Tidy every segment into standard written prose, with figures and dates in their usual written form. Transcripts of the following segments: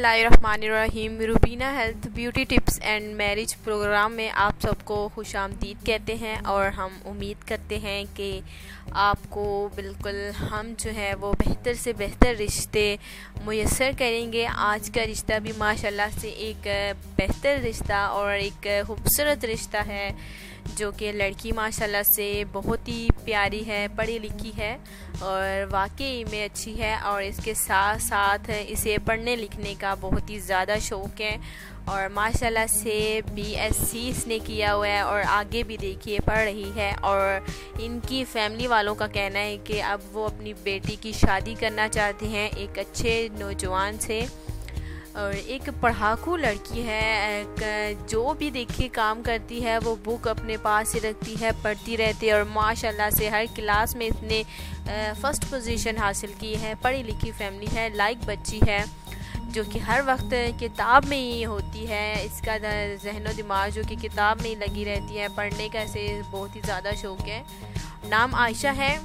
बिस्मिल्लाहिर्रहमानिर्रहीम। Rubina health beauty tips and marriage program में आप सबको खुशामदीद कहते हैं और हम उम्मीद करते हैं कि आपको बिल्कुल हम जो है वो बेहतर से बेहतर रिश्ते मुयस्सर करेंगे। आज का रिश्ता भी माशाल्लाह से एक बेहतर रिश्ता और एक खूबसूरत रिश्ता है, जो कि लड़की माशाल्लाह से बहुत ही प्यारी है, पढ़ी लिखी है और वाकई में अच्छी है और इसके साथ साथ इसे पढ़ने लिखने का बहुत ही ज़्यादा शौक़ है और माशाल्लाह से BSc इसने किया हुआ है और आगे भी देखिए पढ़ रही है। और इनकी फैमिली वालों का कहना है कि अब वो अपनी बेटी की शादी करना चाहते हैं एक अच्छे नौजवान से, और एक पढ़ाकू लड़की है, जो भी देखिए काम करती है वो बुक अपने पास ही रखती है, पढ़ती रहती है और माशाल्लाह से हर क्लास में इसने फ़र्स्ट पोजीशन हासिल की है। पढ़ी लिखी फैमिली है, लाइक बच्ची है जो कि हर वक्त किताब में ही होती है। इसका जहनो दिमाग जो कि किताब में ही लगी रहती है, पढ़ने का इसे बहुत ही ज़्यादा शौक़ है। नाम आयशा है,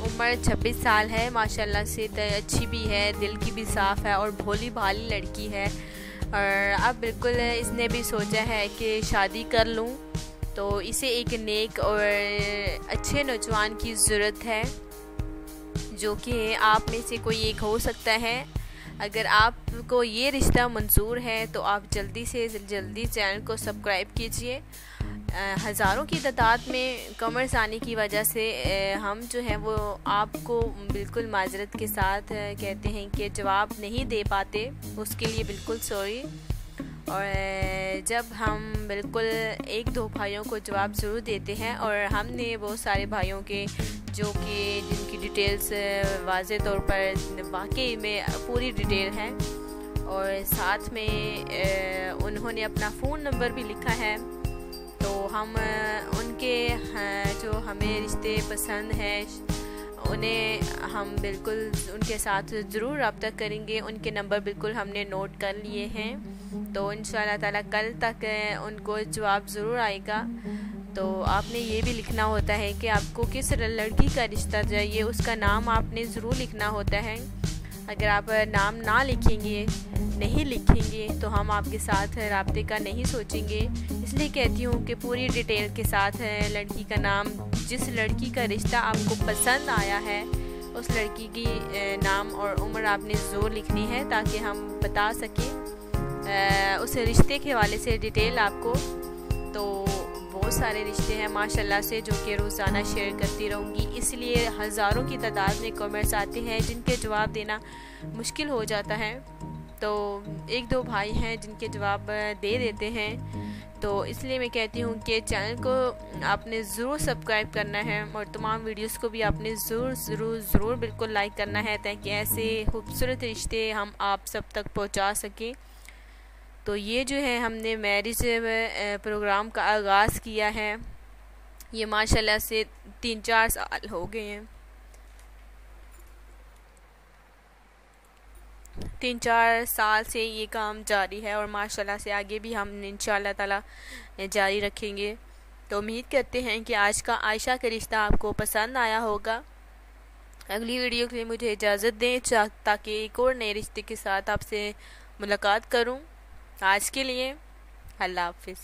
उम्र 26 साल है, माशाल्लाह से अच्छी भी है, दिल की भी साफ़ है और भोली भाली लड़की है। और अब बिल्कुल इसने भी सोचा है कि शादी कर लूँ, तो इसे एक नेक और अच्छे नौजवान की ज़रूरत है, जो कि आप में से कोई एक हो सकता है। अगर आपको ये रिश्ता मंजूर है तो आप जल्दी से जल्दी चैनल को सब्सक्राइब कीजिए। हज़ारों की तादाद में कमेंट्स आने की वजह से हम जो है वो आपको बिल्कुल माजरत के साथ कहते हैं कि जवाब नहीं दे पाते, उसके लिए बिल्कुल सॉरी। और जब हम बिल्कुल एक दो भाइयों को जवाब ज़रूर देते हैं और हमने बहुत सारे भाइयों के जो कि जिनकी डिटेल्स वाज़े तौर पर वाकई में पूरी डिटेल है और साथ में उन्होंने अपना फ़ोन नंबर भी लिखा है, तो हम उनके जो हमें रिश्ते पसंद हैं उन्हें हम बिल्कुल उनके साथ ज़रूर रब्ता करेंगे। उनके नंबर बिल्कुल हमने नोट कर लिए हैं, तो इंशाअल्लाह ताला कल तक उनको जवाब ज़रूर आएगा। तो आपने ये भी लिखना होता है कि आपको किस लड़की का रिश्ता चाहिए, उसका नाम आपने ज़रूर लिखना होता है। अगर आप नाम ना लिखेंगे, नहीं लिखेंगे, तो हम आपके साथ राब्ते का नहीं सोचेंगे। इसलिए कहती हूँ कि पूरी डिटेल के साथ लड़की का नाम, जिस लड़की का रिश्ता आपको पसंद आया है उस लड़की की नाम और उम्र आपने ज़रूर लिखनी है, ताकि हम बता सकें उस रिश्ते के हवाले से डिटेल आपको। तो बहुत सारे रिश्ते हैं माशाल्लाह से जो कि रोज़ाना शेयर करती रहूँगी, इसलिए हज़ारों की तादाद में कमेंट्स आते हैं जिनके जवाब देना मुश्किल हो जाता है। तो एक दो भाई हैं जिनके जवाब दे देते हैं, तो इसलिए मैं कहती हूँ कि चैनल को आपने ज़रूर सब्सक्राइब करना है और तमाम वीडियोस को भी आपने ज़रूर बिल्कुल लाइक करना है, ताकि ऐसे खूबसूरत रिश्ते हम आप सब तक पहुँचा सकें। तो ये जो है हमने मैरिज प्रोग्राम का आगाज़ किया है, ये माशाल्लाह से 3-4 साल हो गए हैं, 3-4 साल से ये काम जारी है और माशाल्लाह से आगे भी हम इंशाअल्लाह ताला जारी रखेंगे। तो उम्मीद करते हैं कि आज का आयशा का रिश्ता आपको पसंद आया होगा। अगली वीडियो के लिए मुझे इजाज़त दें ताकि एक और नए रिश्ते के साथ आपसे मुलाकात करूं। आज के लिए अल्लाह हाफ़िज़।